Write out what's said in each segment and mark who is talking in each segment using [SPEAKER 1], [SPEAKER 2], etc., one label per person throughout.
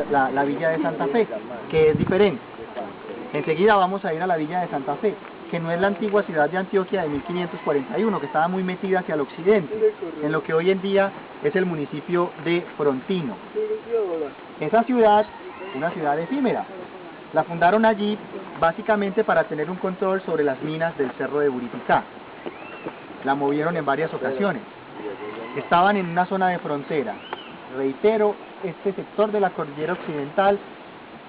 [SPEAKER 1] la villa de Santa Fe, que es diferente. Enseguida vamos a ir a la villa de Santa Fe, que no es la antigua ciudad de Antioquia de 1541, que estaba muy metida hacia el occidente, en lo que hoy en día es el municipio de Frontino. Esa ciudad, una ciudad efímera, la fundaron allí básicamente para tener un control sobre las minas del Cerro de Buriticá. La movieron en varias ocasiones. Estaban en una zona de frontera. Reitero, este sector de la cordillera occidental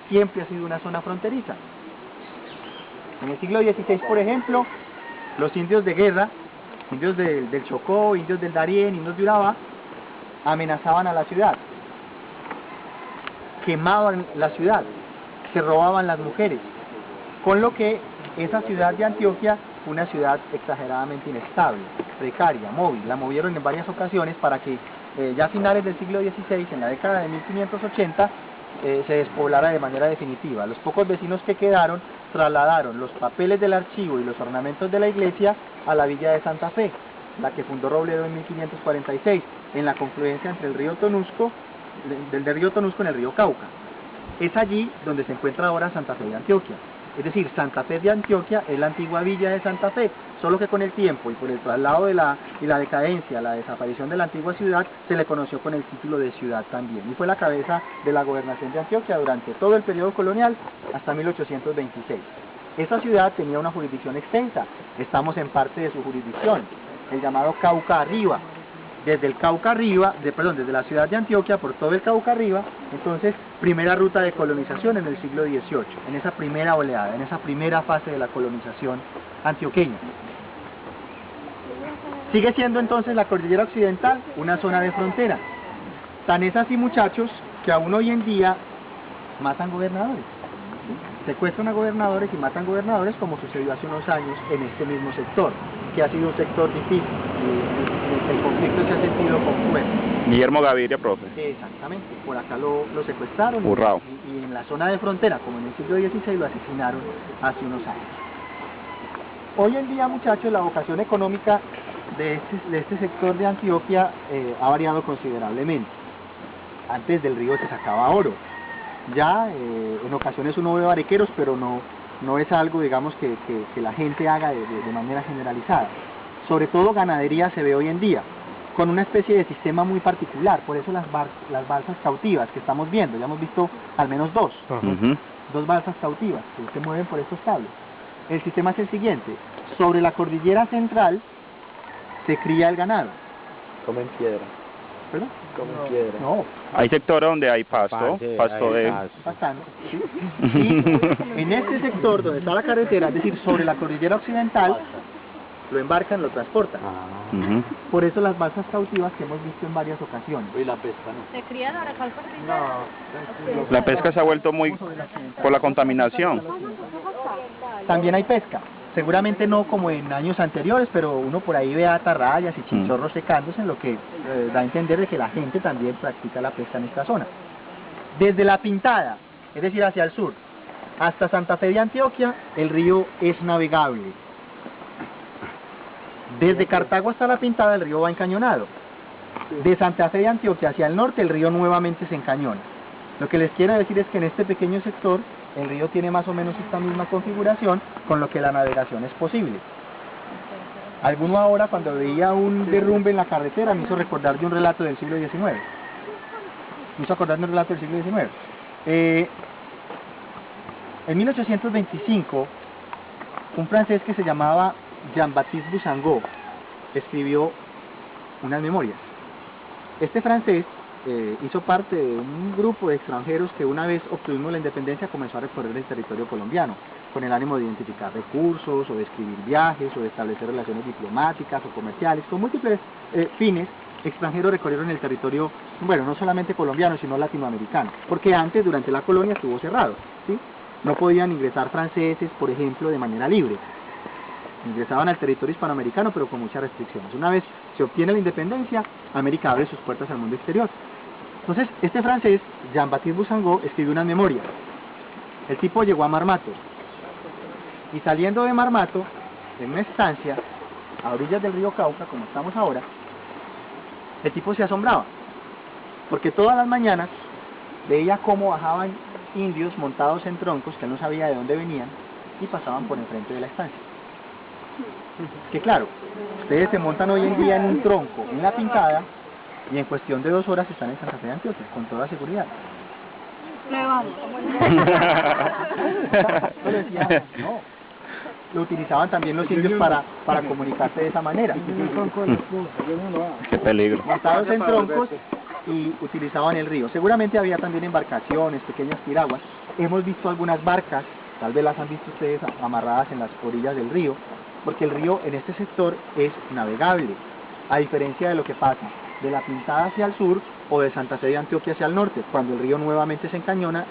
[SPEAKER 1] siempre ha sido una zona fronteriza. En el siglo XVI, por ejemplo, los indios de guerra, indios del Chocó, indios del Darién, indios de Urabá, amenazaban a la ciudad, quemaban la ciudad, se robaban las mujeres, con lo que esa ciudad de Antioquia fue una ciudad exageradamente inestable, precaria, móvil. La movieron en varias ocasiones para que ya a finales del siglo XVI, en la década de 1580, se despoblara de manera definitiva. Los pocos vecinos que quedaron trasladaron los papeles del archivo y los ornamentos de la iglesia a la villa de Santa Fe, la que fundó Robledo en 1546, en la confluencia entre el río Tonusco, del río Tonusco en el río Cauca. Es allí donde se encuentra ahora Santa Fe de Antioquia. Es decir, Santa Fe de Antioquia es la antigua villa de Santa Fe, solo que con el tiempo y por el traslado y la decadencia, la desaparición de la antigua ciudad, se le conoció con el título de ciudad también, y fue la cabeza de la gobernación de Antioquia durante todo el periodo colonial hasta 1826. Esta ciudad tenía una jurisdicción extensa, estamos en parte de su jurisdicción, el llamado Cauca Arriba. Desde el Cauca arriba, desde la ciudad de Antioquia por todo el Cauca arriba, entonces primera ruta de colonización en el siglo XVIII, en esa primera oleada, en esa primera fase de la colonización antioqueña. Sigue siendo entonces la cordillera occidental una zona de frontera. Tan es así, muchachos, que aún hoy en día matan gobernadores. Secuestran a gobernadores y matan gobernadores, como sucedió hace unos años en este mismo sector, que ha sido un sector difícil, el conflicto se ha sentido con fuerza.
[SPEAKER 2] Guillermo Gaviria, profe.
[SPEAKER 1] Exactamente, por acá lo secuestraron y en la zona de frontera, como en el siglo XVI, lo asesinaron hace unos años. Hoy en día, muchachos, la vocación económica de este sector de Antioquia ha variado considerablemente. Antes del río se sacaba oro. Ya en ocasiones uno ve barequeros, pero no es algo, digamos, que la gente haga de manera generalizada. Sobre todo ganadería se ve hoy en día, con una especie de sistema muy particular. Por eso las balsas cautivas que estamos viendo, ya hemos visto al menos dos balsas cautivas que se mueven por estos cables. El sistema es el siguiente: sobre la cordillera central se cría el ganado.
[SPEAKER 3] Comen piedra.
[SPEAKER 1] ¿Perdón?
[SPEAKER 3] Comen piedra.
[SPEAKER 1] No.
[SPEAKER 2] Hay sectores donde hay pasto de...
[SPEAKER 1] Pastano, ¿sí? Y en este sector donde está la carretera, es decir, sobre la cordillera occidental, lo embarcan, lo transportan. Por eso las balsas cautivas que hemos visto en varias ocasiones.
[SPEAKER 3] Y la pesca no.
[SPEAKER 4] ¿Se crían ahora con
[SPEAKER 1] No.
[SPEAKER 2] La pesca se ha vuelto muy... por la contaminación.
[SPEAKER 1] También hay pesca. Seguramente no como en años anteriores, pero uno por ahí ve atarrayas y chinchorros secándose, en lo que da a entender de que la gente también practica la pesca en esta zona. Desde La Pintada, es decir, hacia el sur, hasta Santa Fe de Antioquia, el río es navegable. Desde Cartago hasta La Pintada, el río va encañonado. De Santa Fe de Antioquia hacia el norte, el río nuevamente se encañona. Lo que les quiero decir es que en este pequeño sector, el río tiene más o menos esta misma configuración, con lo que la navegación es posible. Alguno ahora, cuando veía un derrumbe en la carretera, me hizo recordar de un relato del siglo XIX. Me hizo acordar de un relato del siglo XIX. En 1825, un francés que se llamaba Jean-Baptiste Bousangot escribió unas memorias. Este francés hizo parte de un grupo de extranjeros que, una vez obtuvimos la independencia, comenzó a recorrer el territorio colombiano con el ánimo de identificar recursos, o de escribir viajes, o de establecer relaciones diplomáticas o comerciales. Con múltiples fines, extranjeros recorrieron el territorio, bueno, no solamente colombiano, sino latinoamericano, porque antes, durante la colonia, estuvo cerrado, ¿sí? No podían ingresar franceses, por ejemplo, de manera libre. Ingresaban al territorio hispanoamericano, pero con muchas restricciones. Una vez se obtiene la independencia, América abre sus puertas al mundo exterior. Entonces, este francés, Jean-Baptiste Bousangot, escribió unas memorias. El tipo llegó a Marmato, y saliendo de Marmato, en una estancia, a orillas del río Cauca, como estamos ahora, el tipo se asombraba, porque todas las mañanas veía cómo bajaban indios montados en troncos que él no sabía de dónde venían y pasaban por enfrente de la estancia. Que claro, ustedes se montan hoy en día en un tronco, en la Pintada, y en cuestión de 2 horas están en Santa Fe de Antioquia, con toda seguridad. No, decía, no. Lo utilizaban también los indios para comunicarse de esa manera.
[SPEAKER 2] Qué peligro.
[SPEAKER 1] Montados en troncos y utilizaban el río. Seguramente había también embarcaciones, pequeñas piraguas. Hemos visto algunas barcas, tal vez las han visto ustedes amarradas en las orillas del río, porque el río en este sector es navegable, a diferencia de lo que pasa de la Pintada hacia el sur o de Santa Fe de Antioquia hacia el norte, cuando el río nuevamente se encañona